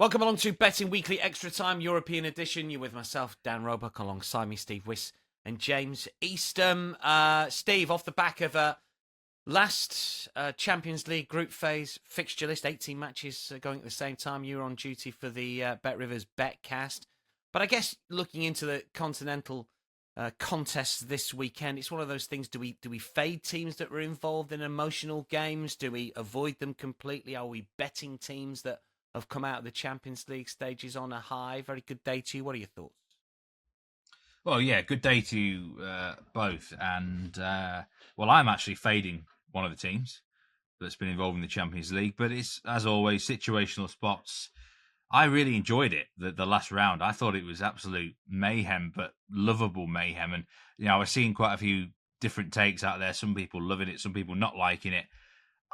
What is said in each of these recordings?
Welcome along to Betting Weekly Extra Time European Edition. You're with myself, Dan Roebuck, alongside me, Steve Wyss and James Eastham. Steve, off the back of last Champions League group phase fixture list, 18 matches going at the same time. You were on duty for the Bet Rivers Betcast. But I guess looking into the continental contests this weekend, it's one of those things. Do we fade teams that were involved in emotional games? Do we avoid them completely? Are we betting teams that have come out of the Champions League stages on a high? Very good day to you. What are your thoughts? Well, yeah, good day to you both. And, I'm actually fading one of the teams that's been involved in the Champions League. But it's, as always, situational spots. I really enjoyed it, the last round. I thought it was absolute mayhem, but lovable mayhem. And, I was seeing quite a few different takes out there. Some people loving it, some people not liking it.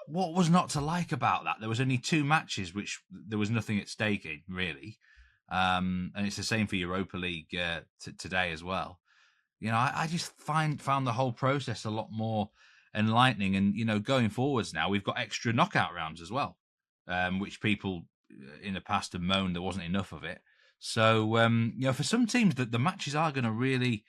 What was not to like about that? There was only 2 matches, which there was nothing at stake in, really. And it's the same for Europa League today as well. I just found the whole process a lot more enlightening. And, going forwards now, we've got extra knockout rounds as well, which people in the past have moaned there wasn't enough of it. So, for some teams, the matches are going to really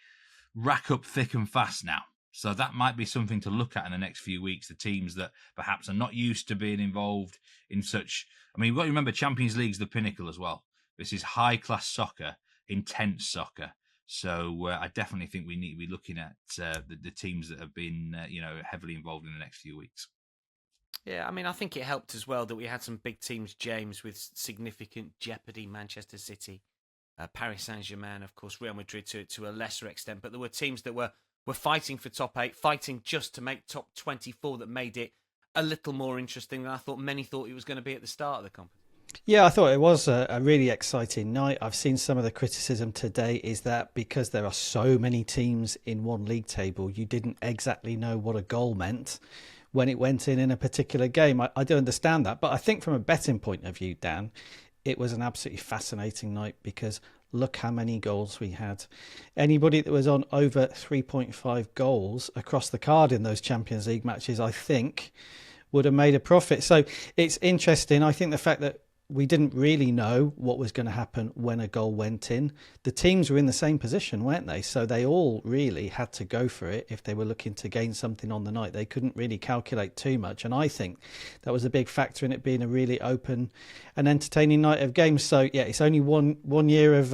rack up thick and fast now. So that might be something to look at in the next few weeks, the teams that perhaps are not used to being involved in such... I mean, you've got to remember, Champions League's the pinnacle as well. This is high-class soccer, intense soccer. So I definitely think we need to be looking at the teams that have been, heavily involved in the next few weeks. Yeah, I mean, I think it helped as well that we had some big teams, James, with significant jeopardy. Manchester City, Paris Saint-Germain, of course, Real Madrid to a lesser extent. But there were teams that were fighting for top 8, fighting just to make top 24, that made it a little more interesting than I thought many thought it was going to be at the start of the competition. Yeah, I thought it was a really exciting night. I've seen some of the criticism today is that because there are so many teams in one league table, you didn't exactly know what a goal meant when it went in a particular game. I do understand that. But I think from a betting point of view, Dan, it was an absolutely fascinating night because look how many goals we had. Anybody that was on over 3.5 goals across the card in those Champions League matches, I think, would have made a profit. So it's interesting. I think the fact that we didn't really know what was going to happen when a goal went in. The teams were in the same position, weren't they? So they all really had to go for it if they were looking to gain something on the night. They couldn't really calculate too much. And I think that was a big factor in it being a really open and entertaining night of games. So, yeah, it's only one year of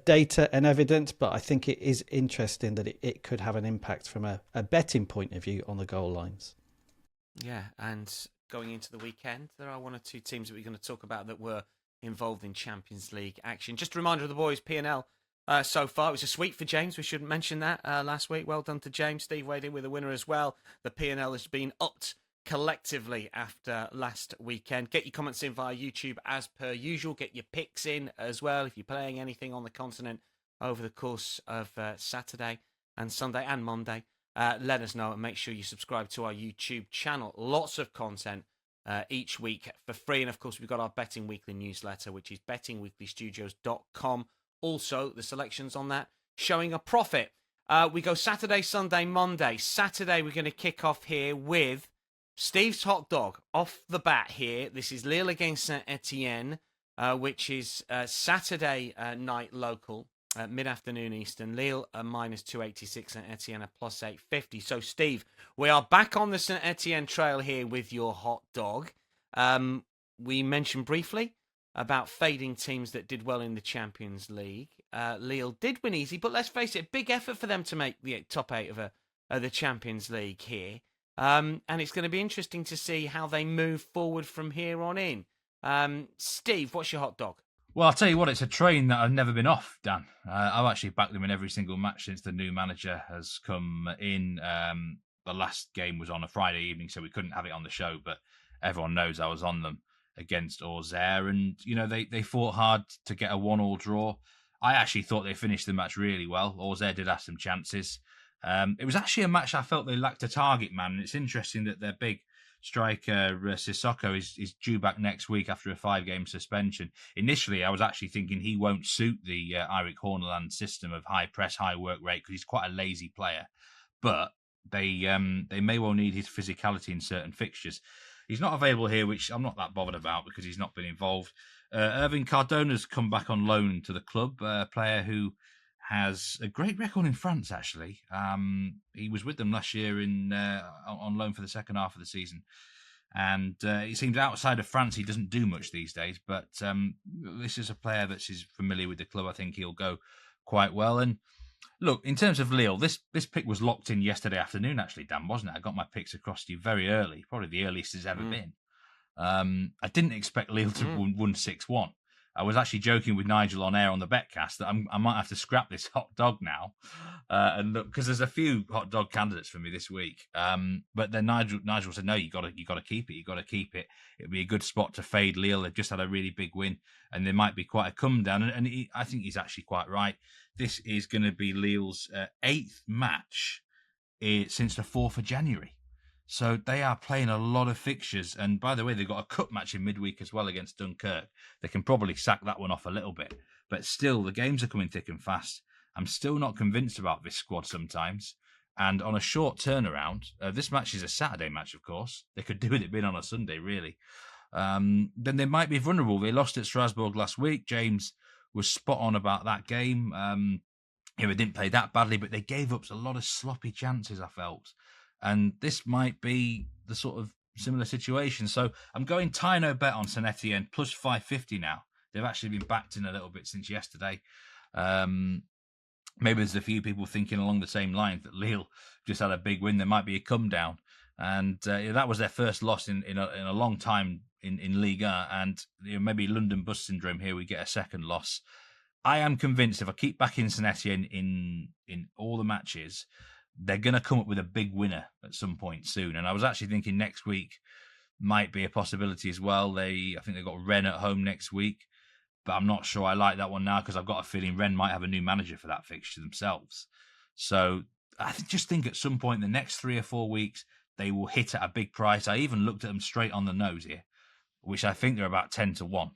data and evidence, but I think it is interesting that it could have an impact from a betting point of view on the goal lines. Yeah, and going into the weekend, there are 1 or 2 teams that we're going to talk about that were involved in Champions League action. Just a reminder of the boys' P&L so far. It was a sweep for James. We shouldn't mention that last week. Well done to James. Steve weighed in with a winner as well. The P&L has been upped collectively after last weekend. Get your comments in via YouTube as per usual. Get your picks in as well if you're playing anything on the continent over the course of Saturday and Sunday and Monday. Let us know and make sure you subscribe to our YouTube channel. Lots of content each week for free. And of course, we've got our Betting Weekly newsletter, which is bettingweeklystudios.com. Also, the selections on that showing a profit. We go Saturday, Sunday, Monday. Saturday, we're going to kick off here with Steve's Hot Dog. Off the bat here, this is Lille against St Etienne, which is Saturday night local. Mid-afternoon Eastern. Lille are minus 286 and Etienne are plus 850. So, Steve, we are back on the St Etienne trail here with your hot dog. We mentioned briefly about fading teams that did well in the Champions League. Lille did win easy, but let's face it, big effort for them to make the top 8 of the Champions League here. And it's going to be interesting to see how they move forward from here on in. Steve, what's your hot dog? Well, I'll tell you what, it's a train that I've never been off, Dan. I've actually backed them in every single match since the new manager has come in. The last game was on a Friday evening, so we couldn't have it on the show, but everyone knows I was on them against Auxerre. And, they fought hard to get a 1-1 draw. I actually thought they finished the match really well. Auxerre did have some chances. It was actually a match I felt they lacked a target man. And it's interesting that their big striker Sissoko is due back next week after a 5-game suspension. Initially, I was actually thinking he won't suit the Eirik Horneland system of high press, high work rate because he's quite a lazy player. But they may well need his physicality in certain fixtures. He's not available here, which I'm not that bothered about because he's not been involved. Irving Cardona's come back on loan to the club, a player who has a great record in France, actually. He was with them last year on loan for the second half of the season. And it seems outside of France, he doesn't do much these days. But this is a player that's familiar with the club. I think he'll go quite well. And look, in terms of Lille, this pick was locked in yesterday afternoon, actually, Dan, wasn't it? I got my picks across to you very early, probably the earliest it's ever been. I didn't expect Lille to win 6-1. I was actually joking with Nigel on air on the Betcast that I might have to scrap this hot dog now, and look, because there's a few hot dog candidates for me this week. But then Nigel said, "No, you got to keep it. You got to keep it. It'd be a good spot to fade Lille. They've just had a really big win, and there might be quite a come down." And I think he's actually quite right. This is going to be Lille's 8th match since the 4th of January. So they are playing a lot of fixtures. And by the way, they've got a cup match in midweek as well against Dunkirk. They can probably sack that one off a little bit. But still, the games are coming thick and fast. I'm still not convinced about this squad sometimes. And on a short turnaround, this match is a Saturday match, of course. They could do with it being on a Sunday, really. Then they might be vulnerable. They lost at Strasbourg last week. James was spot on about that game. They didn't play that badly, but they gave up a lot of sloppy chances, I felt. And this might be the sort of similar situation. So I'm going tie no bet on St Etienne plus 550 now. They've actually been backed in a little bit since yesterday. Maybe there's a few people thinking along the same lines that Lille just had a big win. There might be a come down. And that was their first loss in a long time in Liga. And maybe London bus syndrome here, we get a second loss. I am convinced if I keep backing St Etienne in all the matches, they're going to come up with a big winner at some point soon. And I was actually thinking next week might be a possibility as well. I think they've got Rennes at home next week, but I'm not sure I like that one now because I've got a feeling Rennes might have a new manager for that fixture themselves. So I just think at some point in the next 3 or 4 weeks, they will hit at a big price. I even looked at them straight on the nose here, which I think they're about 10-1.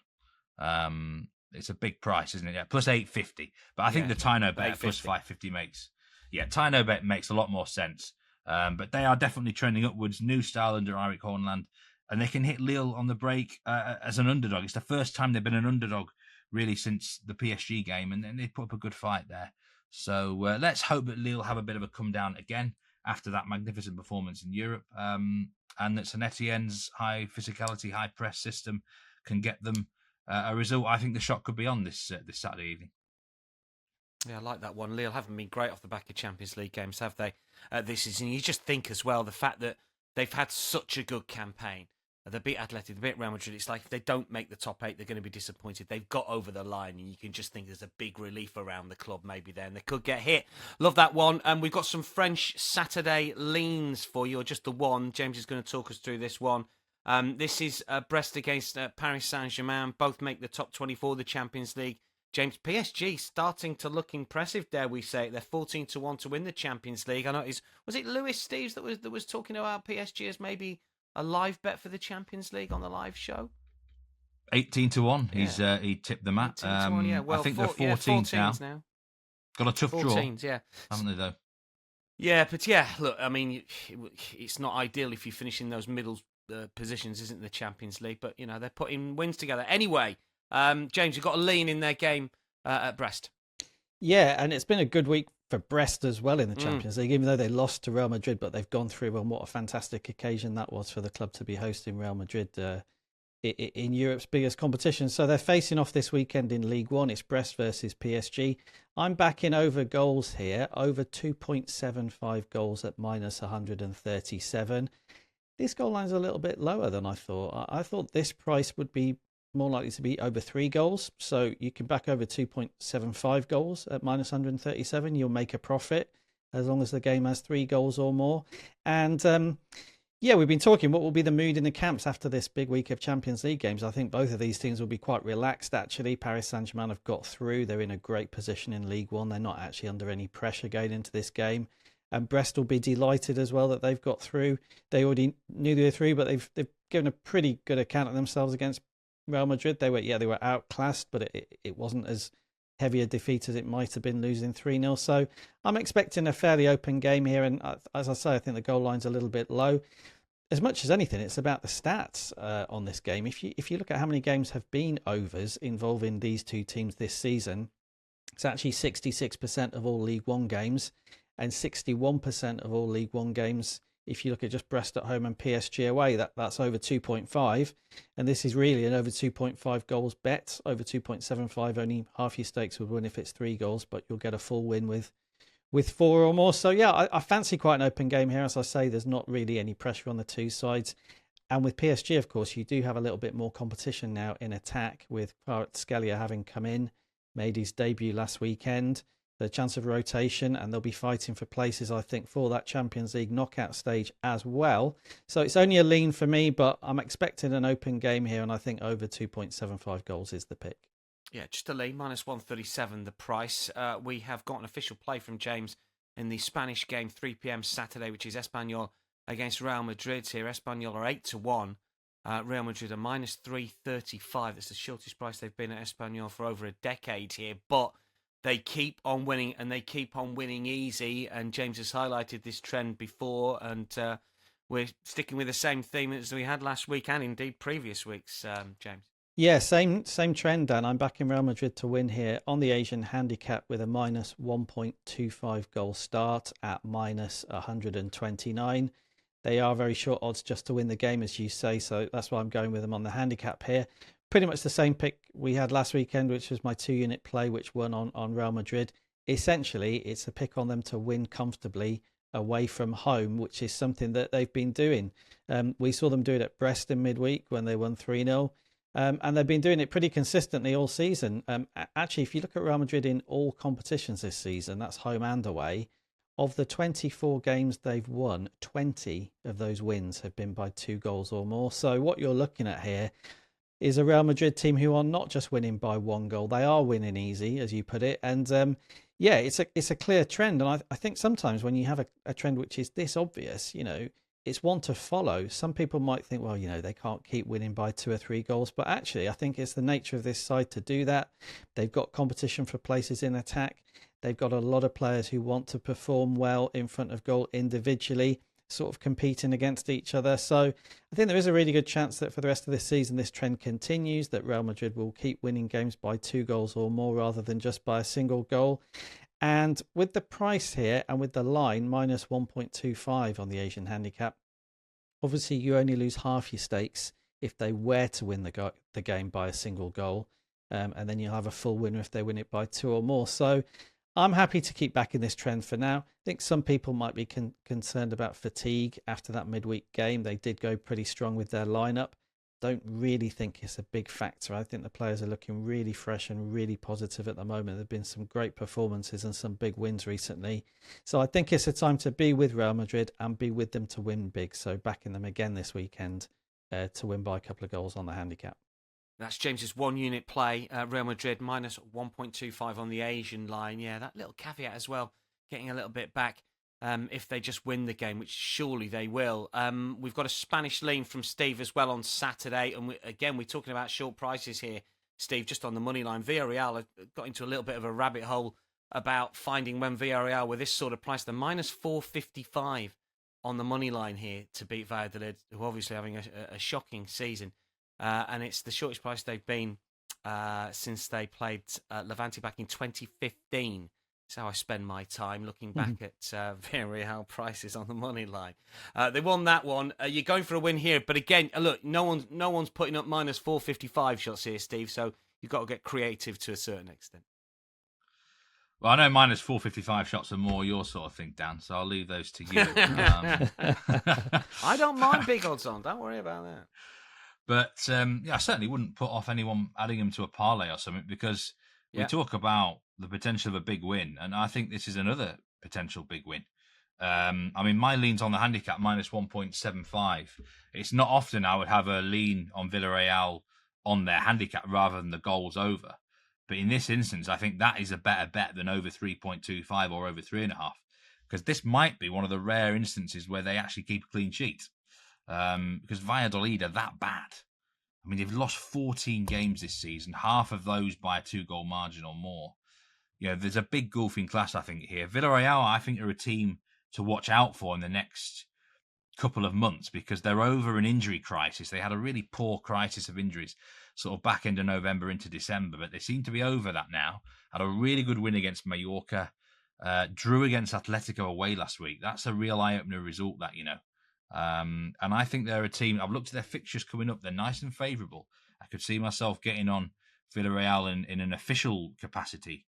It's a big price, isn't it? Yeah, plus 850. But I think the Tino bet plus 550 makes... Yeah, Tino bet makes a lot more sense. But they are definitely trending upwards. New style under Eirik Horneland. And they can hit Lille on the break as an underdog. It's the first time they've been an underdog, really, since the PSG game. And then they put up a good fight there. So let's hope that Lille have a bit of a come down again after that magnificent performance in Europe. And that St Etienne's high physicality, high press system can get them a result. I think the shot could be on this Saturday evening. Yeah, I like that one. Lille haven't been great off the back of Champions League games, have they, this season? You just think as well, the fact that they've had such a good campaign. They beat Athletic, they beat Real Madrid. It's like if they don't make the top 8, they're going to be disappointed. They've got over the line, and you can just think there's a big relief around the club maybe there, and they could get hit. Love that one. And we've got some French Saturday leans for you, or just the one. James is going to talk us through this one. This is Brest against Paris Saint-Germain. Both make the top 24 of the Champions League. James, PSG starting to look impressive, dare we say it. They're 14-1 to win the Champions League. I know was it Lewis Steves that was talking about PSG as maybe a live bet for the Champions League on the live show? 18-1. Yeah. He tipped them at. 18-1, yeah. Well, I think they're 14s now. Got a tough 14s, draw. Yeah, haven't they though? Yeah, but yeah, look, I mean, it's not ideal if you finish in those middle positions, isn't the Champions League? But they're putting wins together anyway. James, you've got a lean in their game at Brest. Yeah, and it's been a good week for Brest as well in the Champions League, even though they lost to Real Madrid, but they've gone through, and what a fantastic occasion that was for the club to be hosting Real Madrid in Europe's biggest competition. So they're facing off this weekend in League One. It's Brest versus PSG. I'm backing over goals here, over 2.75 goals at minus 137. This goal line's a little bit lower than I thought. I thought this price would be more likely to be over 3 goals. So you can back over 2.75 goals at minus 137. You'll make a profit as long as the game has 3 goals or more. And we've been talking what will be the mood in the camps after this big week of Champions League games. I think both of these teams will be quite relaxed, actually. Paris Saint-Germain have got through. They're in a great position in League One. They're not actually under any pressure going into this game. And Brest will be delighted as well that they've got through. They already knew they were through, but they've given a pretty good account of themselves against Real Madrid. They were outclassed, but it wasn't as heavy a defeat as it might have been, losing 3-0. So I'm expecting a fairly open game here. And as I say, I think the goal line's a little bit low. as much as anything, it's about the stats on this game. If you look at how many games have been overs involving these two teams this season, it's actually 66% of all League One games and 61% of all League One games. If you look at just Brest at home and PSG away, that's over 2.5. And this is really an over 2.5 goals bet. Over 2.75, only half your stakes would win if it's 3 goals, but you'll get a full win with 4 or more. So yeah, I fancy quite an open game here. As I say, there's not really any pressure on the two sides. And with PSG, of course, you do have a little bit more competition now in attack, with Scalia having come in, made his debut last weekend. The chance of rotation, and they'll be fighting for places, I think, for that Champions League knockout stage as well. So it's only a lean for me, but I'm expecting an open game here, and I think over 2.75 goals is the pick. Yeah, just a lean, minus 137 the price. We have got an official play from James in the Spanish game, 3 p.m. Saturday, which is Espanyol against Real Madrid here. Espanyol are 8-1. Real Madrid are minus 335. That's the shortest price they've been at Espanyol for over a decade here. But they keep on winning, and they keep on winning easy. And James has highlighted this trend before, and we're sticking with the same theme as we had last week and indeed previous weeks, James. Yeah, same trend, Dan. I'm backing Real Madrid to win here on the Asian handicap with a minus 1.25 goal start at minus 129. They are very short odds just to win the game, as you say, so that's why I'm going with them on the handicap here. Pretty much the same pick we had last weekend, which was my 2-unit play, which won on Real Madrid. Essentially, it's a pick on them to win comfortably away from home, which is something that they've been doing. We saw them do it at Brest in midweek when they won 3-0. And they've been doing it pretty consistently all season. Actually, if you look at Real Madrid in all competitions this season, that's home and away, of the 24 games they've won, 20 of those wins have been by 2 goals or more. So what you're looking at here is a Real Madrid team who are not just winning by 1 goal. They are winning easy, as you put it. And yeah, it's a clear trend. And I think sometimes when you have a trend which is this obvious, it's one to follow. Some people might think, well, they can't keep winning by 2 or 3 goals. But actually, I think it's the nature of this side to do that. They've got competition for places in attack. They've got a lot of players who want to perform well in front of goal individually, sort of competing against each other. So I think there is a really good chance that for the rest of this season, this trend continues, that Real Madrid will keep winning games by 2 goals or more rather than just by a single goal. And with the price here and with the line, minus 1.25 on the Asian handicap, obviously you only lose half your stakes if they were to win the game by a single goal. And then you'll have a full winner if they win it by 2 or more. So I'm happy to keep backing this trend for now. I think some people might be concerned about fatigue after that midweek game. They did go pretty strong with their lineup. Don't really think it's a big factor. I think the players are looking really fresh and really positive at the moment. There have been some great performances and some big wins recently. So I think it's a time to be with Real Madrid and be with them to win big. So backing them again this weekend to win by a couple of goals on the handicap. That's James's 1-unit play. Real Madrid minus 1.25 on the Asian line. Yeah, that little caveat as well, getting a little bit back if they just win the game, which surely they will. We've got a Spanish lean from Steve as well on Saturday. And we're talking about short prices here, Steve, just on the money line. Villarreal got into a little bit of a rabbit hole about finding when Villarreal were this sort of price. They're minus 455 on the money line here to beat Valladolid, who are obviously having a shocking season. And it's the shortest price they've been since they played Levante back in 2015. That's how I spend my time, looking back at Villarreal prices on the money line. They won that one. You're going for a win here, but again, look, no one's putting up minus 455 shots here, Steve. So you've got to get creative to a certain extent. Well, I know minus 455 shots are more your sort of thing, Dan. So I'll leave those to you. I don't mind big odds on. Don't worry about that. But I certainly wouldn't put off anyone adding him to a parlay or something, because we talk about the potential of a big win, and I think this is another potential big win. My lean's on the handicap minus 1.75. It's not often I would have a lean on Villarreal on their handicap rather than the goals over. But in this instance, I think that is a better bet than over 3.25 or over 3.5, because this might be one of the rare instances where they actually keep a clean sheet. Because Valladolid are that bad. I mean, they've lost 14 games this season, half of those by a 2-goal margin or more. There's a big gulf in class, I think, here. Villarreal, I think, are a team to watch out for in the next couple of months because they're over an injury crisis. They had a really poor crisis of injuries sort of back end of November into December, but they seem to be over that now. Had a really good win against Mallorca, drew against Atletico away last week. That's a real eye-opener result, that, and I think they're a team. I've looked at their fixtures coming up. They're nice and favourable. I could see myself getting on Villarreal in an official capacity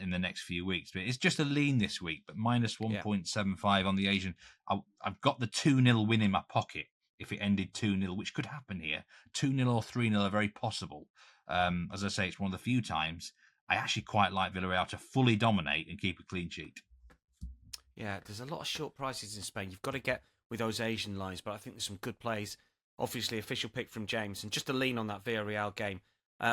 in the next few weeks. But it's just a lean this week, but minus 1.75 on the Asian. I've got the 2-0 win in my pocket if it ended 2-0, which could happen here. 2-0 or 3-0 are very possible. As I say, it's one of the few times I actually quite like Villarreal to fully dominate and keep a clean sheet. Yeah, there's a lot of short prices in Spain. You've got to get with those Asian lines, but I think there's some good plays. Obviously, official pick from James, and just a lean on that Villarreal game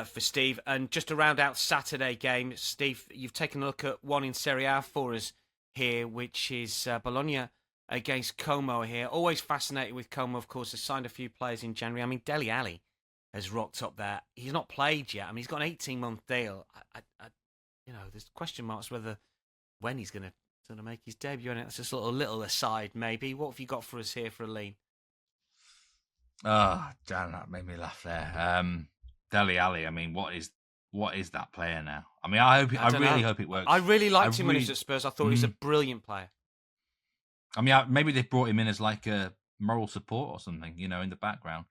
for Steve. And just to round out Saturday game, Steve, you've taken a look at one in Serie A for us here, which is Bologna against Como here. Always fascinated with Como, of course. Has signed a few players in January. I mean, Dele Alli has rocked up there. He's not played yet. I mean, he's got an 18-month deal. There's question marks when he's going to sort of make his debut. And that's just a little aside, maybe. What have you got for us here for a lean? Oh, damn, that made me laugh there. Dele Alli, I mean, what is that player now? I mean, I really hope it works. I really liked him when he was at Spurs. I thought he was a brilliant player. I mean, maybe they brought him in as like a moral support or something, in the background,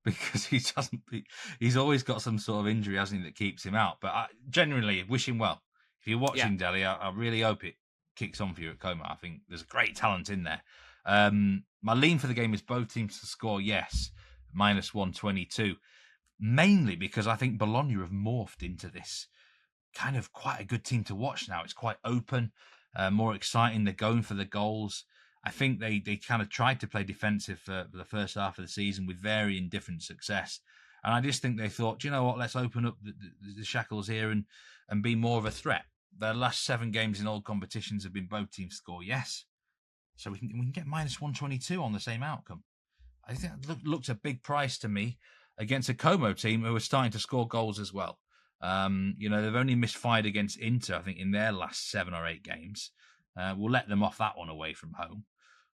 because he's always got some sort of injury, hasn't he, that keeps him out. But I genuinely wish him well. If you're watching Dele, I really hope it kicks on for you at Como. I think there's great talent in there. My lean for the game is both teams to score, yes, minus 122. Mainly because I think Bologna have morphed into this kind of quite a good team to watch now. It's quite open, more exciting. They're going for the goals. I think they kind of tried to play defensive for the first half of the season with varying different success. And I just think they thought, you know what, let's open up the shackles here and be more of a threat. Their last 7 games in all competitions have been both teams score, yes. So we can get minus 122 on the same outcome. I think that looked a big price to me against a Como team who are starting to score goals as well. They've only misfired against Inter, I think, in their last 7 or 8 games. We'll let them off that one away from home.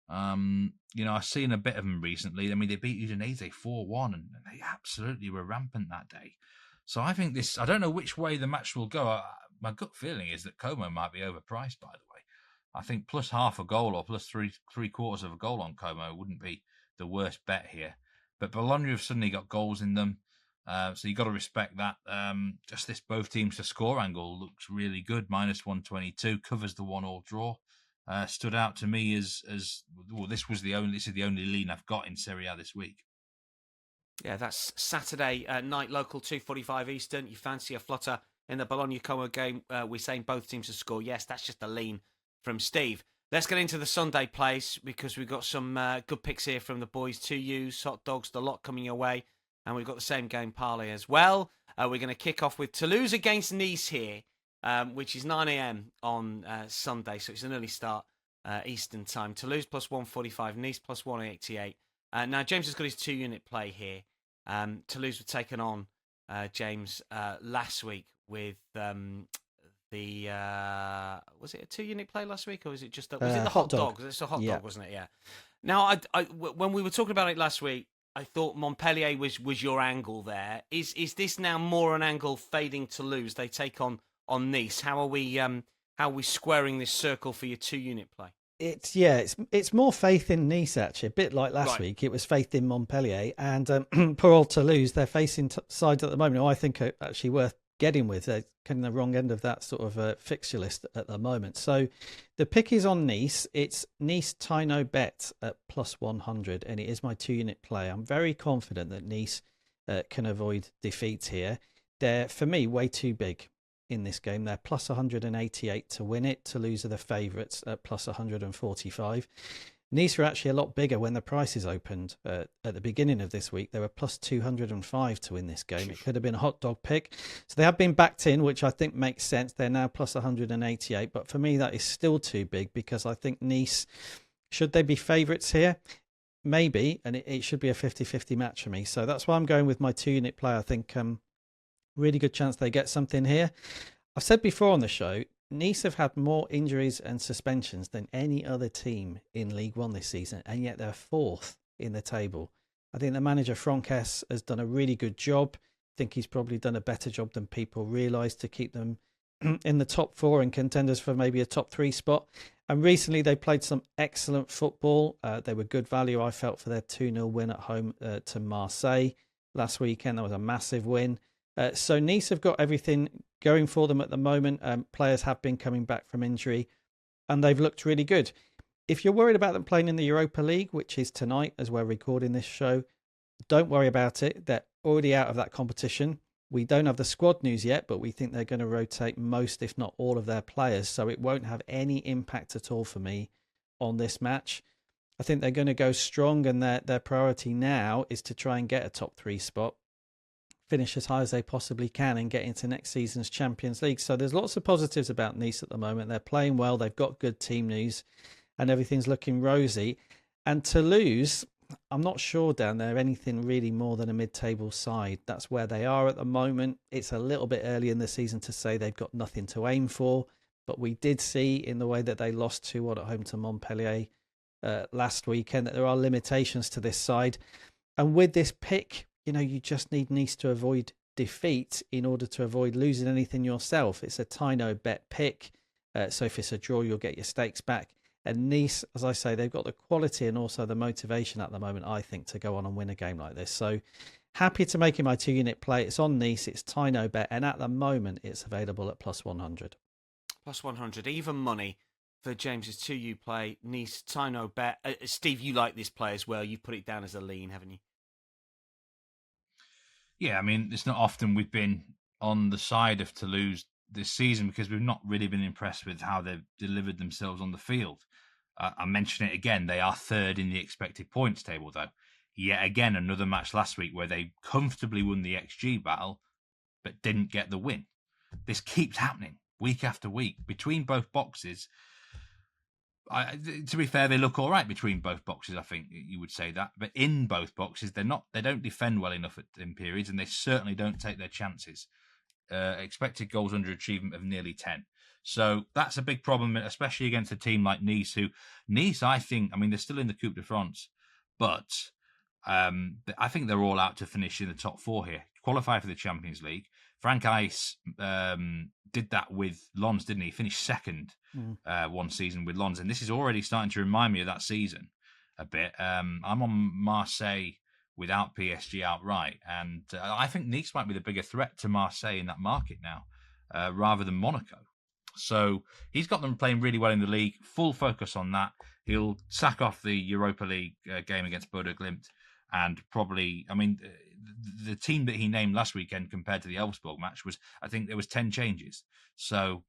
I've seen a bit of them recently. I mean, they beat Udinese 4-1, and they absolutely were rampant that day. So I think I don't know which way the match will go. My gut feeling is that Como might be overpriced, by the way. I think plus half a goal or plus three quarters of a goal on Como wouldn't be the worst bet here. But Bologna have suddenly got goals in them, so you've got to respect that. Just this both teams to score angle looks really good. Minus 122 covers the 1-1 draw. Stood out to me as well. This is the only lean I've got in Serie A this week. Yeah, that's Saturday night, local 2:45 Eastern. You fancy a flutter in the Bologna-Como game? We're saying both teams to score. Yes, that's just a lean from Steve. Let's get into the Sunday plays because we've got some good picks here from the boys. 2U's, hot dogs, the lot coming your way. And we've got the same game parlay as well. We're going to kick off with Toulouse against Nice here, which is 9 a.m. on Sunday. So it's an early start Eastern time. Toulouse plus 145, Nice plus 188. Now, James has got his 2-unit play here. Toulouse were taken on, James, last week with... was it a 2-unit play last week, or was it just was it the hot dog? It's a hot dog, wasn't it? Yeah. Now, when we were talking about it last week, I thought Montpellier was your angle there. Is this now more an angle fading Toulouse? They take on Nice. How are we squaring this circle for your 2-unit play? It's more faith in Nice, actually. A bit like last week, it was faith in Montpellier, and poor old Toulouse. They're facing sides at the moment who I think are actually worth getting with. They're kind of the wrong end of that sort of fixture list at the moment. So the pick is on Nice. It's Nice Tino bet at plus 100, and it is my 2-unit play. I'm very confident that Nice can avoid defeat here. They're, for me, way too big in this game. They're plus 188 to win it. Toulouse are the favourites at plus 145. Nice are actually a lot bigger when the prices opened at the beginning of this week. They were plus 205 to win this game. It could have been a hot dog pick. So they have been backed in, which I think makes sense. They're now plus 188. But for me, that is still too big because I think Nice, should they be favourites here? Maybe. And it should be a 50-50 match for me. So that's why I'm going with my 2-unit play. I think really good chance they get something here. I've said before on the show, Nice have had more injuries and suspensions than any other team in League One this season, and yet they're fourth in the table. I think the manager, Frankfurt, has done a really good job. I think he's probably done a better job than people realise to keep them in the top four and contenders for maybe a top 3 spot. And recently they played some excellent football. They were good value, I felt, for their 2-0 win at home to Marseille last weekend. That was a massive win. So Nice have got everything going for them at the moment. Players have been coming back from injury and they've looked really good. If you're worried about them playing in the Europa League, which is tonight as we're recording this show, don't worry about it. They're already out of that competition. We don't have the squad news yet, but we think they're going to rotate most, if not all, of their players. So it won't have any impact at all for me on this match. I think they're going to go strong, and their priority now is to try and get a top 3 spot, finish as high as they possibly can and get into next season's Champions League. So there's lots of positives about Nice at the moment. They're playing well. They've got good team news and everything's looking rosy. And Toulouse, I'm not sure, Dan, they're anything really more than a mid-table side. That's where they are at the moment. It's a little bit early in the season to say they've got nothing to aim for, but we did see in the way that they lost 2-1 at home to Montpellier last weekend that there are limitations to this side. And with this pick, you just need Nice to avoid defeat in order to avoid losing anything yourself. It's a Tino bet pick. So if it's a draw, you'll get your stakes back. And Nice, as I say, they've got the quality and also the motivation at the moment, I think, to go on and win a game like this. So happy to make it my 2-unit play. It's on Nice. It's Tino bet. And at the moment, it's available at +100. +100. Even money for James's 2U play. Nice, Tino bet. Steve, you like this play as well. You've put it down as a lean, haven't you? Yeah, I mean, it's not often we've been on the side of Toulouse this season because we've not really been impressed with how they've delivered themselves on the field. I mention it again, they are third in the expected points table, though. Yet again, another match last week where they comfortably won the XG battle, but didn't get the win. This keeps happening week after week. Between both boxes, to be fair, they look all right between both boxes, I think you would say that. But in both boxes, they don't defend well enough in periods, and they certainly don't take their chances. Expected goals under achievement of nearly 10. So that's a big problem, especially against a team like Nice, I think, they're still in the Coupe de France, but I think they're all out to finish in the top 4 here, qualify for the Champions League. Frank Ice did that with Lens, didn't he? Finished second one season with Lens, and this is already starting to remind me of that season a bit. I'm on Marseille without PSG outright, and I think Nice might be the bigger threat to Marseille in that market now, rather than Monaco. So he's got them playing really well in the league, full focus on that. He'll sack off the Europa League game against Bodo Glimt, and probably, the team that he named last weekend compared to the Wolfsburg match was, I think there was 10 changes. So,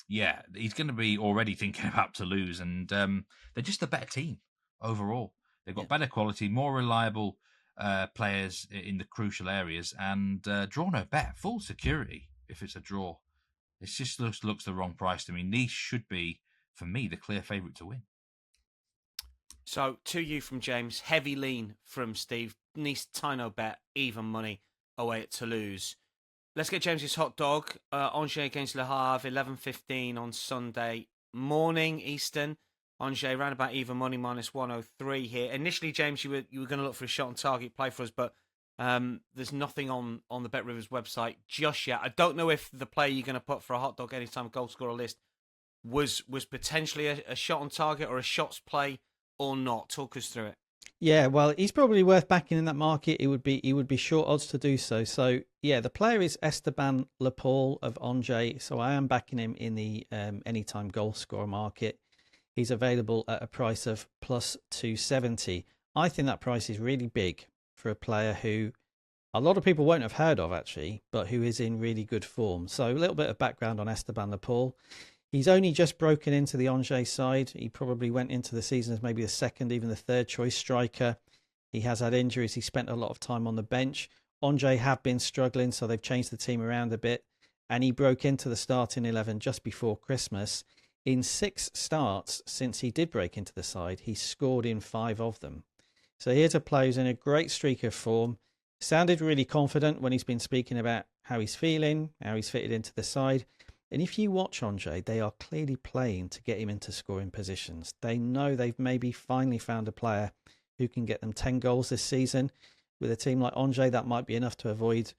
yeah, he's going to be already thinking about Toulouse, and they're just a better team overall. They've got better quality, more reliable players in the crucial areas, and draw no bet, full security if it's a draw. It just looks the wrong price to me. Nice should be, for me, the clear favourite to win. So, 2U from James, heavy lean from Steve. Nice, Tino bet, even money away at Toulouse. Let's get James's hot dog. Angers against Le Havre, 11:15 on Sunday morning Eastern. Angers round about even money, -103 here. Initially, James, you were going to look for a shot on target play for us, but there's nothing on the Bet Rivers website just yet. I don't know if the player you're going to put for a hot dog anytime goal scorer list was potentially a shot on target or a shots play or not. Talk us through it. Yeah, well, he's probably worth backing in that market. He would be short odds to do so. So yeah, the player is Esteban Lepal of Angers. So I am backing him in the anytime goal scorer market. He's available at a price of +270. I think that price is really big for a player who a lot of people won't have heard of, actually, but who is in really good form. So a little bit of background on Esteban Lepal. He's only just broken into the Angers side. He probably went into the season as maybe the second, even the third choice striker. He has had injuries. He spent a lot of time on the bench. Angers have been struggling, so they've changed the team around a bit. And he broke into the starting 11 just before Christmas. In 6 starts since he did break into the side, he scored in 5 of them. So here's a player who's in a great streak of form. Sounded really confident when he's been speaking about how he's feeling, how he's fitted into the side. And if you watch Angers, they are clearly playing to get him into scoring positions. They know they've maybe finally found a player who can get them 10 goals this season. With a team like Angers, that might be enough to avoid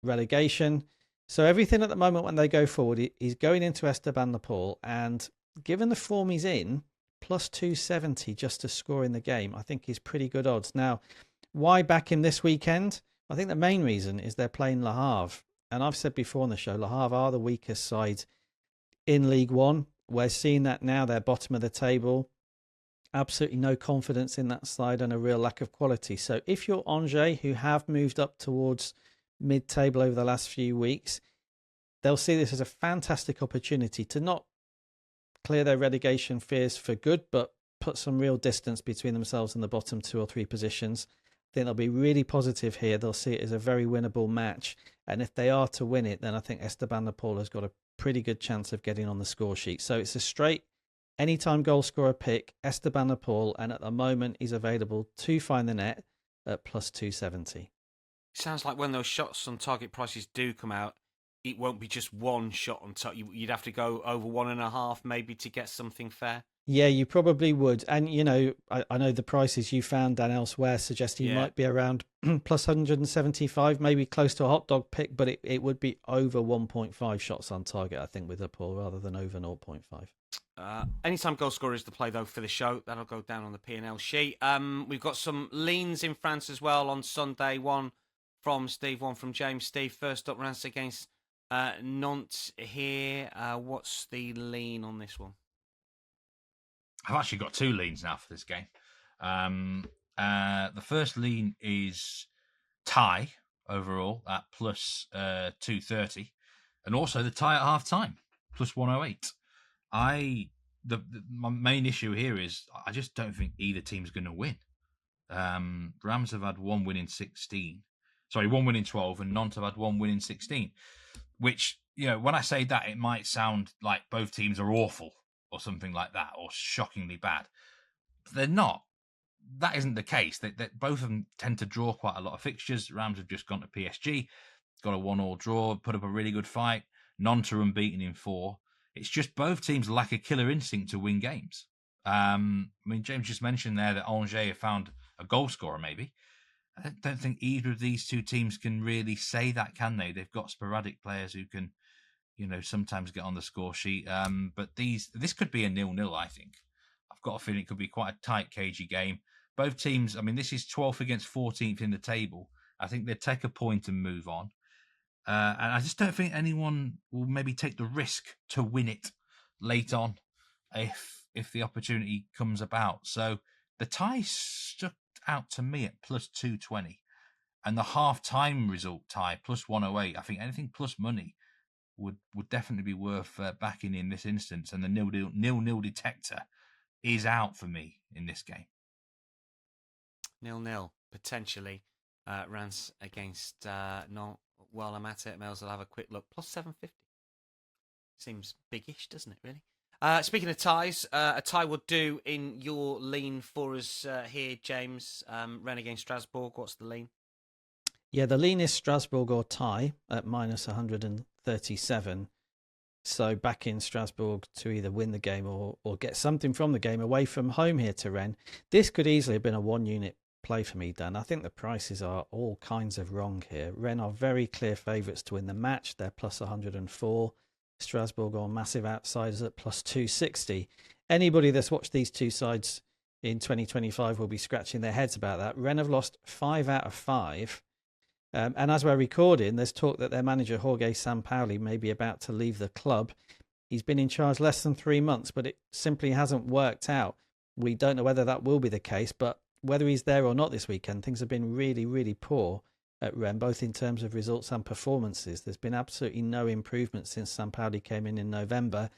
relegation. So everything at the moment when they go forward is going into Esteban Nepal, and given the form he's in, plus 270 just to score in the game, I think is pretty good odds. Now, why back him this weekend? I think the main reason is they're playing Le Havre. And I've said before on the show, Le Havre are the weakest side in League One. We're seeing that now. They're bottom of the table. Absolutely no confidence in that side and a real lack of quality. So if you're Angers, who have moved up towards mid-table over the last few weeks, they'll see this as a fantastic opportunity to not clear their relegation fears for good, but put some real distance between themselves and the bottom 2 or 3 positions. I think they'll be really positive here. They'll see it as a very winnable match. And if they are to win it, then I think Esteban Nepal has got a pretty good chance of getting on the score sheet. So it's a straight anytime goal scorer pick, Esteban Nepal, and at the moment he's available to find the net at plus 270. Sounds like when those shots on target prices do come out, it won't be just one shot on target. You'd have to go over 1.5 maybe to get something fair. Yeah, you probably would. And, you know, I know the prices you found Dan elsewhere suggest he might be around plus 175, maybe close to a hot dog pick, but it would be over 1.5 shots on target, I think, with Nepal rather than over 0.5. Anytime goal scorer is the play, though, for the show. That'll go down on the P&L sheet. We've got some leans in France as well on Sunday. One from Steve, one from James. Steve, first up, Reims against Nantes here. What's the lean on this one? I've actually got 2 leans now for this game. The first lean is tie overall at plus 230, and also the tie at half time plus 108. My main issue here is I just don't think either team's going to win. Rams have had 1 win in 16. Sorry, 1 win in 12, and Nantes have had 1 win in 16. Which, you know, when I say that, it might sound like both teams are awful or something like that, or shockingly bad. But they're not. That isn't the case. They both of them tend to draw quite a lot of fixtures. Rams have just gone to PSG, got a 1-1 draw, put up a really good fight. Nantes are unbeaten in 4. It's just both teams lack a killer instinct to win games. I mean, James just mentioned there that Angers have found a goal scorer, maybe. I don't think either of these 2 teams can really say that, can they? They've got sporadic players who can, you know, sometimes get on the score sheet. But this could be a 0-0, I think. I've got a feeling it could be quite a tight, cagey game. Both teams, I mean, this is 12th against 14th in the table. I think they'd take a point and move on. And I just don't think anyone will maybe take the risk to win it late on if the opportunity comes about. So the tie stuck out to me at plus 220. And the half-time result tie, plus 108. I think anything plus money would definitely be worth backing in this instance. And the nil-nil detector is out for me in this game. 0-0, potentially. Reims against Nantes. While I'm at it, Mels, I'll have a quick look. Plus 750. Seems biggish, doesn't it, really? Speaking of ties, a tie would do in your lean for us here, James. Rennes against Strasbourg. What's the lean? Yeah, the lean is Strasbourg or tie at minus 137. So back in Strasbourg to either win the game or get something from the game away from home here to Rennes. This could easily have been a 1-unit play for me, Dan. I think the prices are all kinds of wrong here. Rennes are very clear favourites to win the match. They're plus 104. Strasbourg are massive outsiders at plus 260. Anybody that's watched these 2 sides in 2025 will be scratching their heads about that. Rennes have lost 5 out of 5. And as we're recording, there's talk that their manager, Jorge Sampaoli, may be about to leave the club. He's been in charge less than 3 months, but it simply hasn't worked out. We don't know whether that will be the case, but whether he's there or not this weekend, things have been really, really poor at Rennes, both in terms of results and performances. There's been absolutely no improvement since Sampaoli came in November.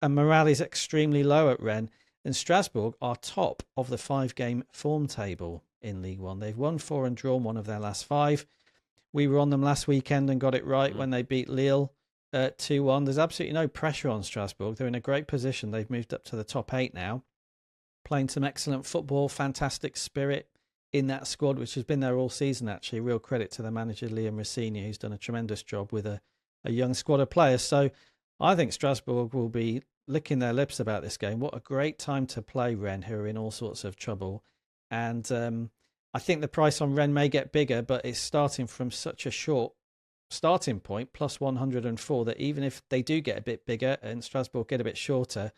And morale is extremely low at Rennes. And Strasbourg are top of the 5-game form table in League One. They've won 4 and drawn 1 of their last 5. We were on them last weekend and got it right when they beat Lille 2-1. There's absolutely no pressure on Strasbourg. They're in a great position. They've moved up to the top 8 now, playing some excellent football, fantastic spirit in that squad, which has been there all season, actually. Real credit to the manager, Liam Rossini, who's done a tremendous job with a young squad of players. So I think Strasbourg will be licking their lips about this game. What a great time to play Rennes, who are in all sorts of trouble. And I think the price on Rennes may get bigger, but it's starting from such a short starting point, plus 104, that even if they do get a bit bigger and Strasbourg get a bit shorter,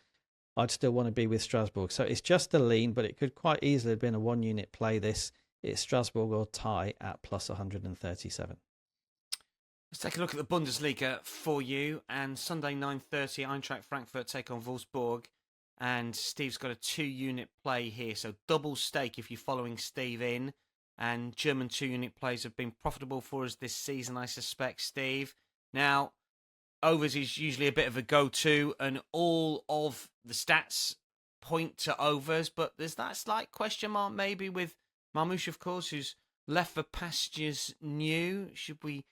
I'd still want to be with Strasbourg. So it's just a lean, but it could quite easily have been a 1-unit play this. It's Strasbourg or tie at plus 137. Let's take a look at the Bundesliga for you. And Sunday 9:30, Eintracht Frankfurt take on Wolfsburg. And Steve's got a 2-unit play here. So double stake if you're following Steve in. And German 2-unit plays have been profitable for us this season, I suspect, Steve. Now, overs is usually a bit of a go-to, and all of the stats point to overs. But there's that slight question mark maybe with Marmoush, of course, who's left for pastures new. Should we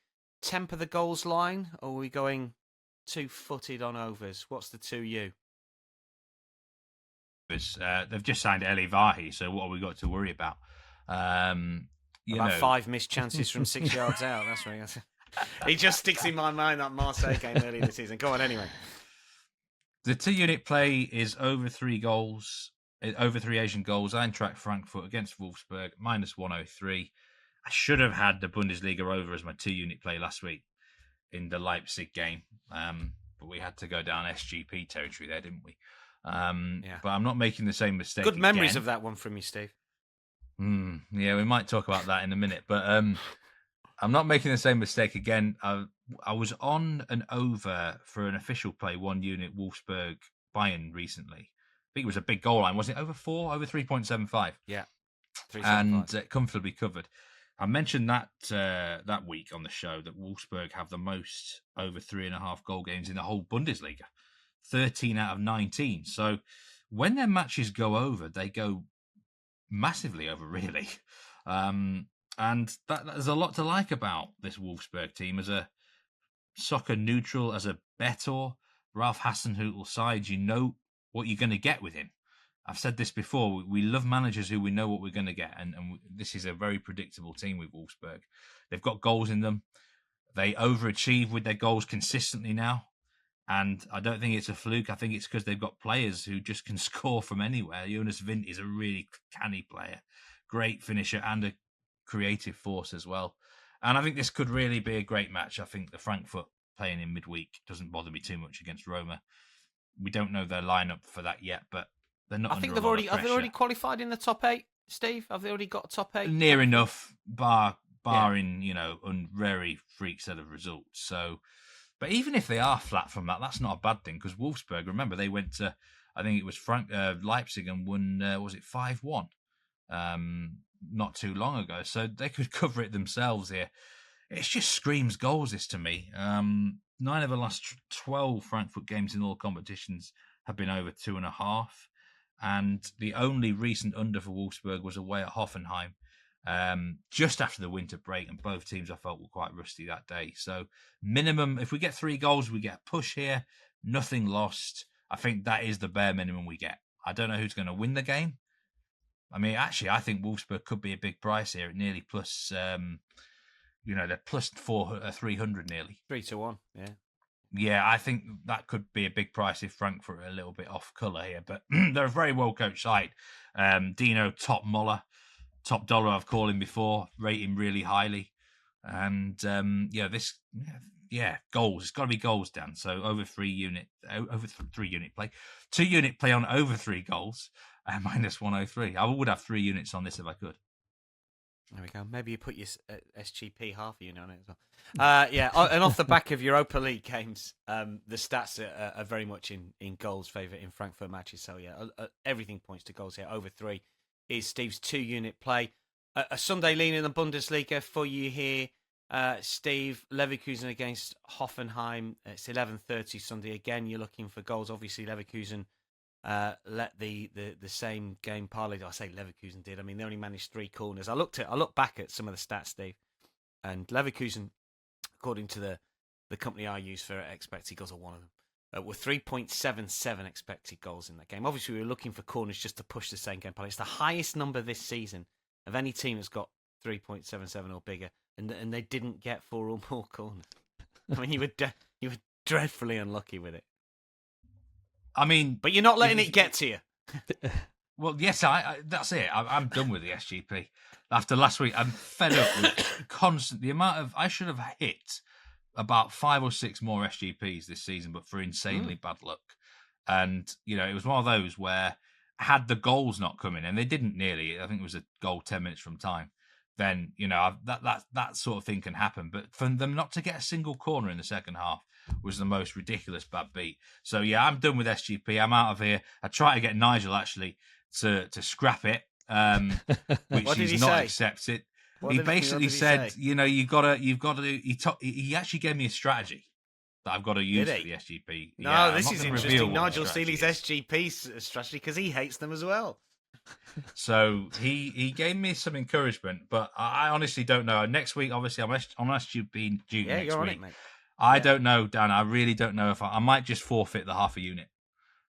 temper the goals line, or are we going two-footed on overs? What's the 2U? They've just signed Eli Vahi, so what have we got to worry about? About 5 missed chances from 6 yards out. That's right. He just sticks in my mind that Marseille game earlier this season. Go on, anyway. The 2-unit play is over 3 goals, over 3 Asian goals. Eintracht Frankfurt against Wolfsburg, minus 103. I should have had the Bundesliga over as my 2-unit play last week in the Leipzig game, but we had to go down SGP territory there, didn't we? Yeah. But I'm not making the same mistake. Good memories of that one from you, Steve. Yeah, we might talk about that in a minute, but I'm not making the same mistake again. I was on an over for an official play, 1-unit Wolfsburg Bayern recently. I think it was a big goal line. Was it over 4? Over 3.75? Yeah. 3.75. And comfortably covered. I mentioned that that week on the show that Wolfsburg have the most over 3.5 goal games in the whole Bundesliga. 13 out of 19. So when their matches go over, they go massively over, really. And there's a lot to like about this Wolfsburg team. As a soccer neutral, as a bettor, Ralph Hasenhüttl side, you know what you're going to get with him. I've said this before, we love managers who we know what we're going to get, and this is a very predictable team with Wolfsburg. They've got goals in them. They overachieve with their goals consistently now, and I don't think it's a fluke. I think it's because they've got players who just can score from anywhere. Jonas Wind is a really canny player, great finisher, and a creative force as well. And I think this could really be a great match. I think the Frankfurt playing in midweek doesn't bother me too much against Roma. We don't know their lineup for that yet, but they're not. I think they've already qualified in the top 8. Steve, have they already got top 8? Near enough, barring very freak set of results. So, but even if they are flat from that, that's not a bad thing because Wolfsburg. Remember, they went to, I think it was Leipzig and won. Was it 5-1? Not too long ago, so they could cover it themselves here. It just screams goals, this to me. 9 of the last 12 Frankfurt games in all competitions have been over 2.5. And the only recent under for Wolfsburg was away at Hoffenheim just after the winter break, and both teams I felt were quite rusty that day. So minimum, if we get 3 goals, we get a push here, nothing lost. I think that is the bare minimum we get. I don't know who's going to win the game. I mean, actually, I think Wolfsburg could be a big price here at nearly plus, they're plus 300 nearly. 3-1, yeah. Yeah, I think that could be a big price if Frankfurt are a little bit off colour here, but they're a very well-coached side. Dino, top dollar I've called him before, rate him really highly. And, goals. It's got to be goals, Dan. So over 3-unit play. 2-unit play on over 3 goals, minus 103. I would have 3 units on this if I could. There we go. Maybe you put your SGP half a unit on it as well. And off the back of Europa League games, the stats are very much in goals' favour in Frankfurt matches. So, everything points to goals here. Over 3 is Steve's 2-unit play. A Sunday lean in the Bundesliga for you here, Steve. Leverkusen against Hoffenheim. It's 11:30 Sunday. Again, you're looking for goals. Obviously, Leverkusen let the same game parlay. I say Leverkusen did. I mean, they only managed 3 corners. I looked back at some of the stats, Steve, and Leverkusen, according to the company I use for expected goals, or one of them, were 3.77 expected goals in that game. Obviously, we were looking for corners just to push the same game parlay. It's the highest number this season of any team that's got 3.77 or bigger, and they didn't get 4 or more corners. I mean, you were dreadfully unlucky with it. I mean, but you're not letting it get to you. Well, yes, that's it. I'm done with the SGP. After last week, I'm fed up with the amount of. I should have hit about 5 or 6 more SGPs this season, but for insanely bad luck. And it was one of those where had the goals not come in, and they didn't nearly. I think it was a goal 10 minutes from time. Then that sort of thing can happen. But for them not to get a single corner in the second half was the most ridiculous bad beat. So yeah, I'm done with SGP. I'm out of here. I try to get Nigel actually to scrap it, which he's not accepted. He basically said, you've got to. He actually gave me a strategy that I've got to use for the SGP. No, yeah, this is interesting. Nigel Seeley's SGP strategy because he hates them as well. So he gave me some encouragement, but I honestly don't know. Next week, obviously, I'm on SGP duty next you're week. on it, mate. I don't know, Dan. I really don't know if I might just forfeit the half a unit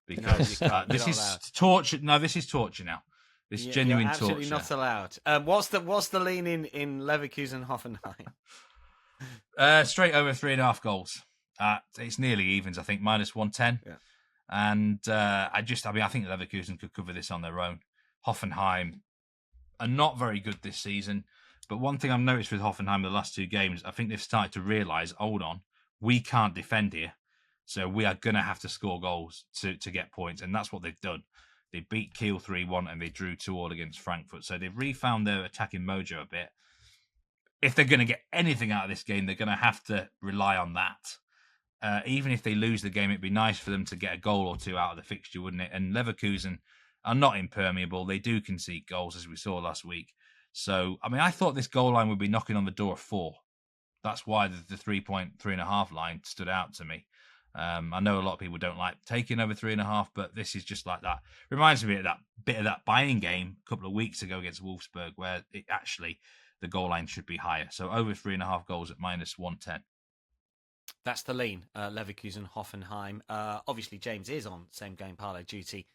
because this is torture. No, this is torture now. This is genuine you're absolutely torture. Not allowed. What's the lean in Leverkusen Hoffenheim? Straight over 3.5 goals. It's nearly evens, I think, -110. Yeah. And I think Leverkusen could cover this on their own. Hoffenheim are not very good this season. But one thing I've noticed with Hoffenheim the last 2 games, I think they've started to realise, hold on, we can't defend here. So we are going to have to score goals to get points. And that's what they've done. They beat Kiel 3-1 and they drew 2-2 against Frankfurt. So they've refound their attacking mojo a bit. If they're going to get anything out of this game, they're going to have to rely on that. Even if they lose the game, it'd be nice for them to get a goal or 2 out of the fixture, wouldn't it? And Leverkusen are not impermeable. They do concede goals, as we saw last week. So, I thought this goal line would be knocking on the door of 4. That's why the 3.5 line stood out to me. I know a lot of people don't like taking over 3.5, but this is just like that. Reminds me of that bit of that Bayern game a couple of weeks ago against Wolfsburg, where the goal line should be higher. So over 3.5 goals at -110. That's the lean, Leverkusen Hoffenheim. Obviously, James is on same game parlay duty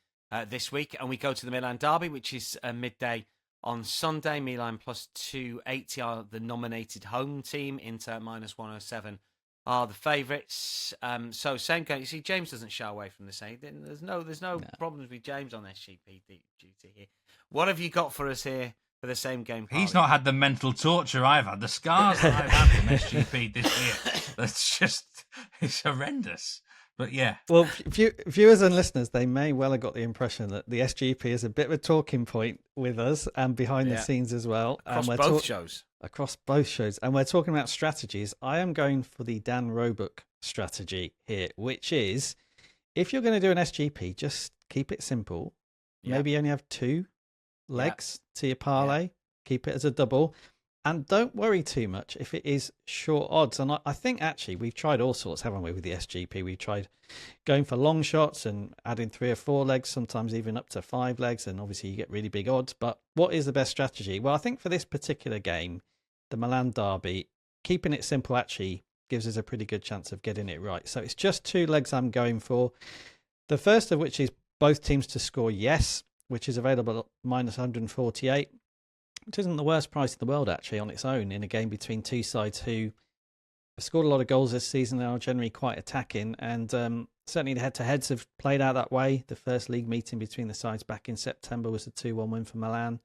this week, and we go to the Milan derby, which is midday on Sunday. Milan +280 are the nominated home team. Inter -107 are the favourites. So same game. You see, James doesn't shy away from the same. There's no problems with James on SGP duty here. What have you got for us here for the same game parlay? He's not had the mental torture I've had. The scars that I've had from SGP this year. It's horrendous. But yeah. Well, viewers and listeners, they may well have got the impression that the SGP is a bit of a talking point with us and behind the scenes as well. Across both shows. Across both shows. And we're talking about strategies. I am going for the Dan Roebuck strategy here, which is if you're going to do an SGP, just keep it simple. Yeah. Maybe only have 2 legs to your parlay. Yeah. Keep it as a double. And don't worry too much if it is short odds. And I think actually we've tried all sorts, haven't we, with the SGP? We've tried going for long shots and adding 3 or 4 legs, sometimes even up to 5 legs. And obviously you get really big odds. But what is the best strategy? Well, I think for this particular game, the Milan derby, keeping it simple actually gives us a pretty good chance of getting it right. So it's just 2 legs I'm going for. The first of which is both teams to score yes, which is available at -148. Which isn't the worst price in the world, actually, on its own, in a game between 2 sides who have scored a lot of goals this season and are generally quite attacking. And certainly the head-to-heads have played out that way. The first league meeting between the sides back in September was a 2-1 win for Milan.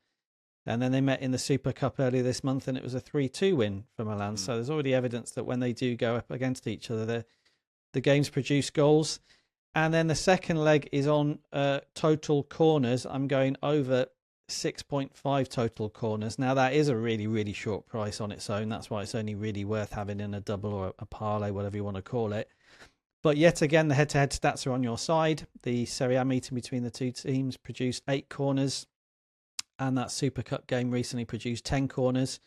And then they met in the Super Cup earlier this month, and it was a 3-2 win for Milan. So there's already evidence that when they do go up against each other, the games produce goals. And then the second leg is on total corners. I'm going over 6.5 total corners. Now that is a really, really short price on its own. That's why it's only really worth having in a double or a parlay, whatever you want to call it. But yet again, the head-to-head stats are on your side. The Serie A meeting between the 2 teams produced 8 corners, and that Super Cup game recently produced 10 corners.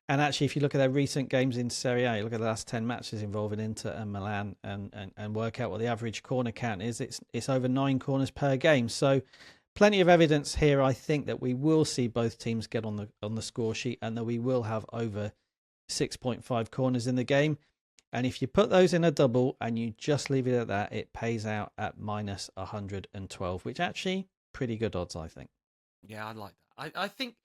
And actually, if you look at their recent games in Serie A, look at the last 10 matches involving Inter and Milan, and work out what the average corner count is, it's over 9 corners per game. So plenty of evidence here, I think, that we will see both teams get on the score sheet and that we will have over 6.5 corners in the game. And if you put those in a double and you just leave it at that, it pays out at -112, which actually pretty good odds, I think. Yeah, I like that. I think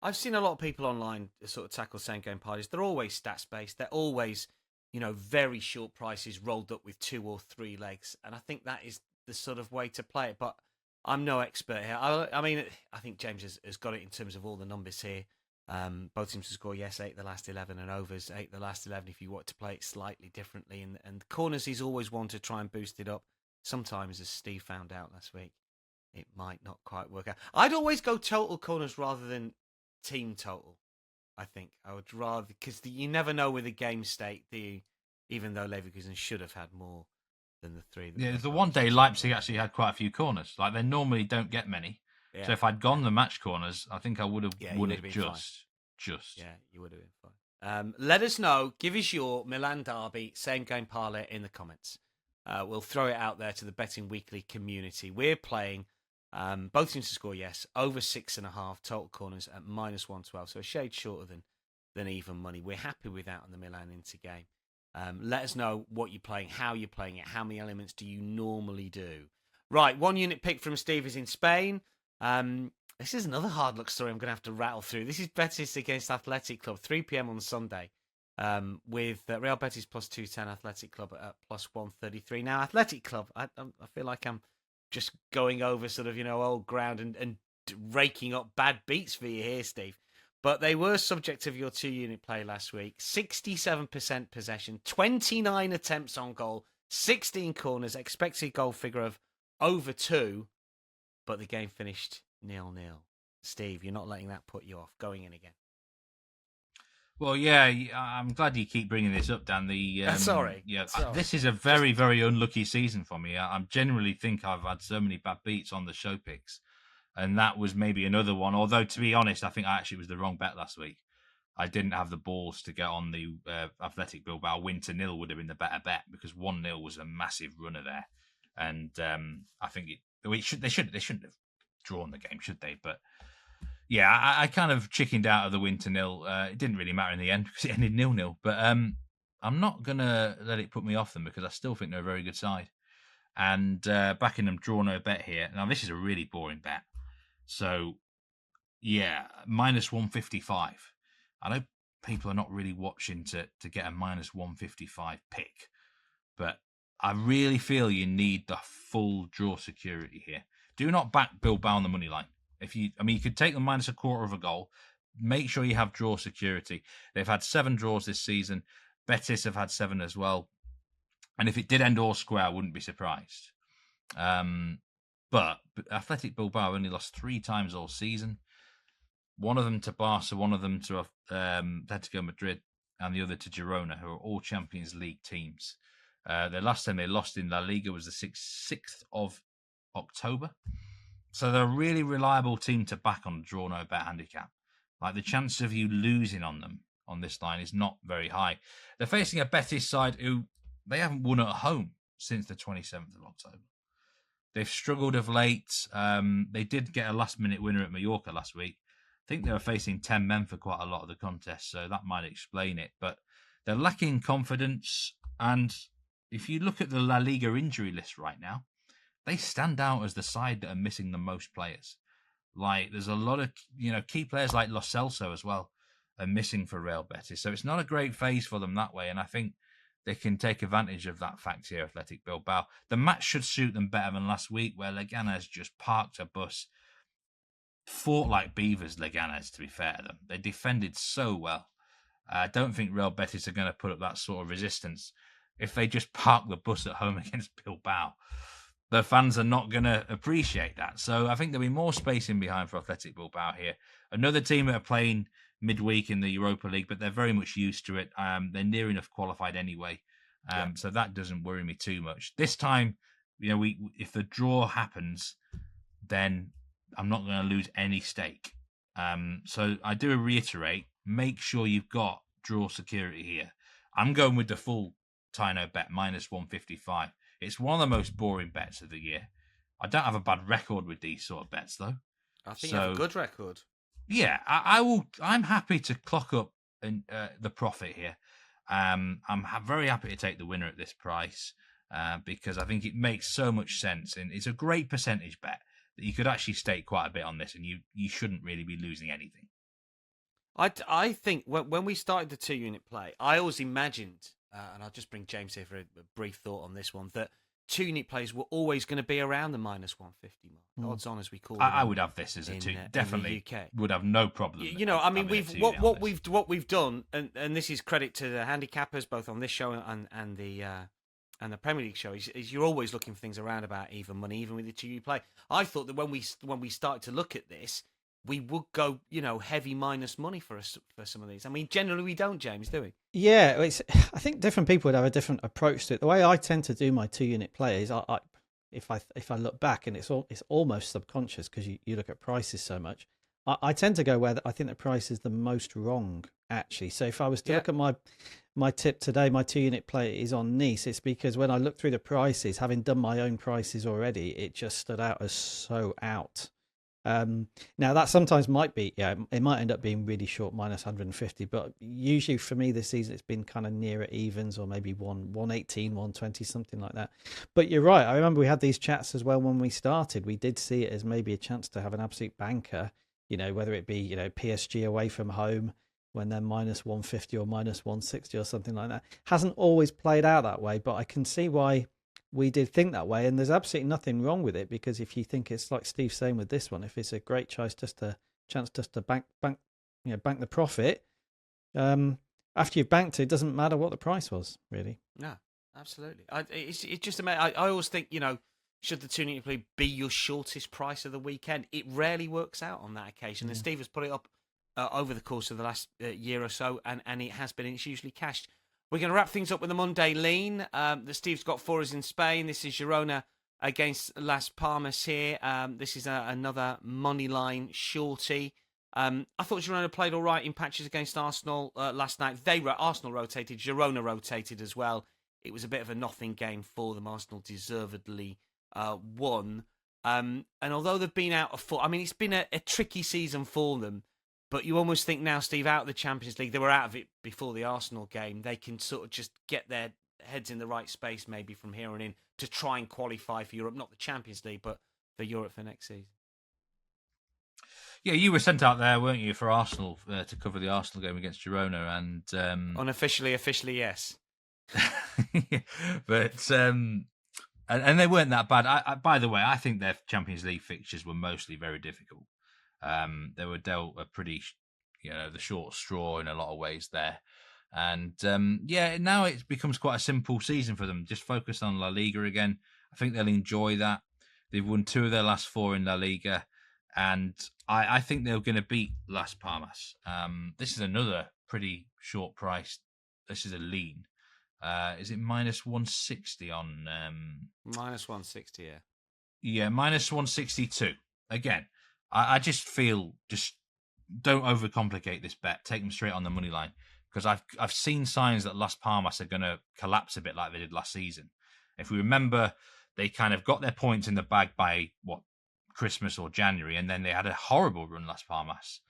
I've seen a lot of people online sort of tackle same game parties. They're always stats based. They're always very short prices rolled up with 2 or 3 legs. And I think that is the sort of way to play it. But I'm no expert here. I mean, I think James has got it in terms of all the numbers here. Both teams to score, yes, 8 the last 11, and overs 8 the last 11 if you want to play it slightly differently. And corners, he's always one to try and boost it up. Sometimes, as Steve found out last week, it might not quite work out. I'd always go total corners rather than team total. I think I would rather, because you never know with a game state, do you? Even though Leverkusen should have had more than the 3. Yeah, the one day Leipzig actually had quite a few corners. Like, they normally don't get many. Yeah. So if I'd gone the match corners, I think I would have won it just. Yeah, you would have been fine. Let us know. Give us your Milan derby same game parlay in the comments. We'll throw it out there to the Betting Weekly community. We're playing both teams to score, yes, over 6.5 total corners at -112, so a shade shorter than even money. We're happy with that on the Milan Inter game. Let us know what you're playing, how you're playing it, how many elements do you normally do. Right, 1 unit pick from Steve is in Spain. This is another hard luck story I'm going to have to rattle through. This is Betis against Athletic Club, 3 p.m. on Sunday, with Real Betis plus 210, Athletic Club at plus 133. Now, Athletic Club, I feel like I'm just going over sort of, old ground and raking up bad beats for you here, Steve. But they were subject of your 2-unit play last week. 67% possession, 29 attempts on goal, 16 corners, expected goal figure of over 2, but the game finished 0-0. Steve, you're not letting that put you off going in again. Well, yeah, I'm glad you keep bringing this up, Dan. Sorry. Yeah, sorry. This is a very, very unlucky season for me. I generally think I've had so many bad beats on the show picks, and that was maybe another one. Although, to be honest, I think I actually was the wrong bet last week. I didn't have the balls to get on the Athletic Bilbao win to 0 would have been the better bet, because 1-0 was a massive runner there, and I think they shouldn't have drawn the game, should they? But yeah, I kind of chickened out of the win to 0. It didn't really matter in the end because it ended 0-0. But I'm not going to let it put me off them, because I still think they're a very good side. And backing them, draw no bet here. Now, this is a really boring bet. So, yeah, -155. I know people are not really watching to get a -155 pick, but I really feel you need the full draw security here. Do not back Bilbao on the money line. You could take them -0.25 goal. Make sure you have draw security. They've had 7 draws this season. Betis have had 7 as well. And if it did end all square, I wouldn't be surprised. But Athletic Bilbao only lost 3 times all season. One of them to Barca, one of them to Atletico Madrid, and the other to Girona, who are all Champions League teams. The last time they lost in La Liga was the 6th of October. So they're a really reliable team to back on draw no bet handicap. Like, the chance of you losing on them on this line is not very high. They're facing a Betis side who they haven't won at home since the 27th of October. They've struggled of late. They did get a last-minute winner at Mallorca last week. I think they were facing 10 men for quite a lot of the contest, so that might explain it. But they're lacking confidence. And if you look at the La Liga injury list right now, they stand out as the side that are missing the most players. Like, there's a lot of key players like Lo Celso as well are missing for Real Betis. So it's not a great phase for them that way. And I think they can take advantage of that fact here, Athletic Bilbao. The match should suit them better than last week, where Leganés just parked a bus. Fought like beavers, Leganés, to be fair to them. They defended so well. I don't think Real Betis are going to put up that sort of resistance if they just park the bus at home against Bilbao. The fans are not going to appreciate that. So I think there'll be more spacing behind for Athletic Bilbao here. Another team that are playing midweek in the Europa League, but they're very much used to it. They're near enough qualified anyway. So that doesn't worry me too much. This time, if the draw happens, then I'm not going to lose any stake. So I do reiterate, make sure you've got draw security here. I'm going with the full Tino bet, -155. It's one of the most boring bets of the year. I don't have a bad record with these sort of bets, though. I think you have a good record. Yeah, I will. I'm happy to clock up the profit here. I'm very happy to take the winner at this price because I think it makes so much sense, and it's a great percentage bet that you could actually stake quite a bit on this, and you shouldn't really be losing anything. I think when we started the 2-unit play, I always imagined and I'll just bring James here for a brief thought on this one, that 2 unit players were always going to be around the minus 150 mark. Odds on, as we call it. I would have this as a 2. Definitely would have no problem. I mean, what we've done, and this is credit to the handicappers, both on this show and the Premier League show, is you're always looking for things around about even money, even with the 2 you play. I thought that when we started to look at this, we would go, heavy minus money for some of these. I mean, generally we don't, James, do we? Yeah, I think different people would have a different approach to it. The way I tend to do my 2 unit players, if I look back, and it's almost subconscious because you look at prices so much. I tend to go where I think the price is the most wrong, actually. So if I was to look at my tip today, my 2 unit player is on Nice. It's because when I look through the prices, having done my own prices already, it just stood out as so out. Now that sometimes might be, it might end up being really short, minus 150, but usually for me this season it's been kind of nearer evens, or maybe 118, 120, something like that. But you're right. I remember we had these chats as well when we started. We did see it as maybe a chance to have an absolute banker, whether it be, PSG away from home when they're minus 150 or minus 160 or something like that. Hasn't always played out that way, but I can see why we did think that way, and there's absolutely nothing wrong with it, because if you think it's like Steve's saying with this one, if it's a great choice, just a chance just to bank the profit, after you've banked it doesn't matter what the price was, really. No, absolutely. It's just amazing. I always think, should the 2 unit play be your shortest price of the weekend? It rarely works out on that occasion, and Steve has put it up over the course of the last year or so, and it has been, and it's usually cashed. We're going to wrap things up with the Monday lean that Steve's got for us in Spain. This is Girona against Las Palmas here. This is another money line shorty. I thought Girona played all right in patches against Arsenal last night. Arsenal rotated, Girona rotated as well. It was a bit of a nothing game for them. Arsenal deservedly won. And although they've been out of form, I mean, it's been a tricky season for them. But you almost think now, Steve, out of the Champions League, they were out of it before the Arsenal game. They can sort of just get their heads in the right space maybe from here on in to try and qualify for Europe, not the Champions League, but for Europe for next season. Yeah, you were sent out there, weren't you, for Arsenal to cover the Arsenal game against Girona, and unofficially, yes. But and they weren't that bad. By the way, I think their Champions League fixtures were mostly very difficult. They were dealt a pretty, the short straw in a lot of ways there. And now it becomes quite a simple season for them. Just focus on La Liga again. I think they'll enjoy that. They've won 2 of their last 4 in La Liga. And I think they're going to beat Las Palmas. This is another pretty short price. This is a lean. Is it minus 160 on... Minus 160, yeah. Yeah, minus 162. Again, I just feel, don't overcomplicate this bet. Take them straight on the money line, because I've seen signs that Las Palmas are going to collapse a bit like they did last season. If we remember, they kind of got their points in the bag by Christmas or January, and then they had a horrible run, Las Palmas.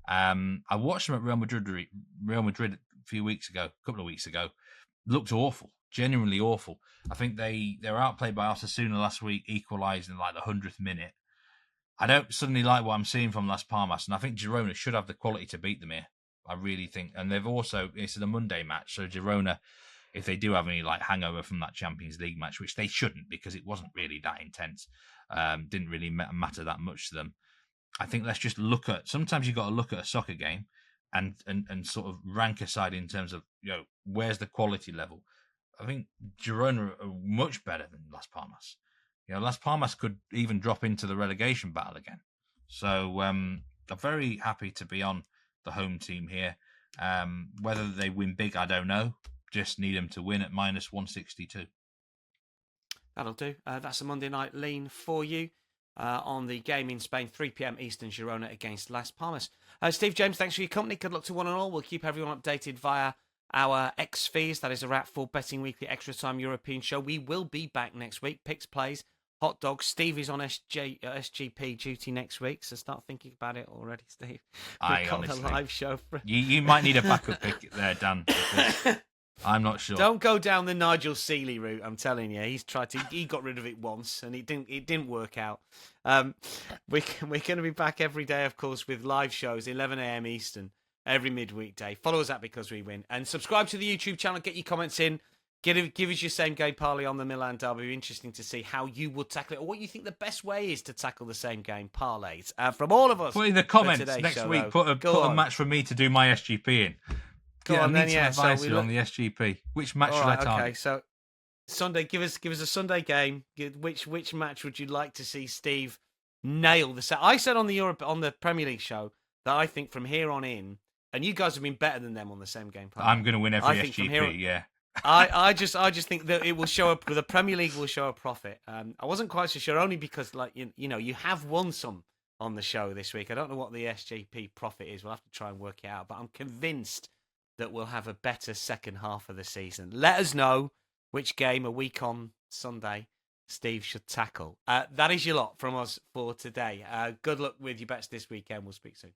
I watched them at Real Madrid a couple of weeks ago. Looked awful, genuinely awful. I think they were outplayed by Osasuna last week, equalised in like the 100th minute. I don't suddenly like what I'm seeing from Las Palmas, and I think Girona should have the quality to beat them here. I really think. And they've also, it's a Monday match, so Girona, if they do have any hangover from that Champions League match, which they shouldn't because it wasn't really that intense, didn't really matter that much to them. I think let's just look at, sometimes you've got to look at a soccer game and sort of rank a side in terms of, where's the quality level. I think Girona are much better than Las Palmas. Las Palmas could even drop into the relegation battle again. So I'm very happy to be on the home team here. Whether they win big, I don't know. Just need them to win at minus 162. That'll do. That's a Monday night lean for you on the game in Spain, 3 p.m. Eastern, Girona against Las Palmas. Steve, James, thanks for your company. Good luck to one and all. We'll keep everyone updated via our X feeds. That is a wrap for Betting Weekly Extra Time European Show. We will be back next week. Picks, plays, hot dogs. Steve is on SGP duty next week, so start thinking about it already, Steve. We've got the live show. You might need a backup pick there, Dan. I'm not sure. Don't go down the Nigel Seeley route. I'm telling you, he got rid of it once, and it didn't work out. We're going to be back every day, of course, with live shows, 11 a.m. Eastern. every midweek day. Follow us at Because We Win. And subscribe to the YouTube channel. Get your comments in. Give us your same game parlay on the Milan derby. It'll be interesting to see how you would tackle it, or what you think the best way is to tackle the same game parlays. From all of us. Put in the comments next show, week. Put a match for me to do my SGP in. I need some advice on the SGP. Which match should I target? Okay, so Sunday, give us a Sunday game. Which match would you like to see Steve nail the set? I said on the Premier League show that I think from here on in, and you guys have been better than them on the same game parlay. I'm going to win every SGP. Yeah. I just think that it will show up. The Premier League will show a profit. I wasn't quite so sure, only because you have won some on the show this week. I don't know what the SGP profit is. We'll have to try and work it out. But I'm convinced that we'll have a better second half of the season. Let us know which game a week on Sunday Steve should tackle. That is your lot from us for today. Good luck with your bets this weekend. We'll speak soon.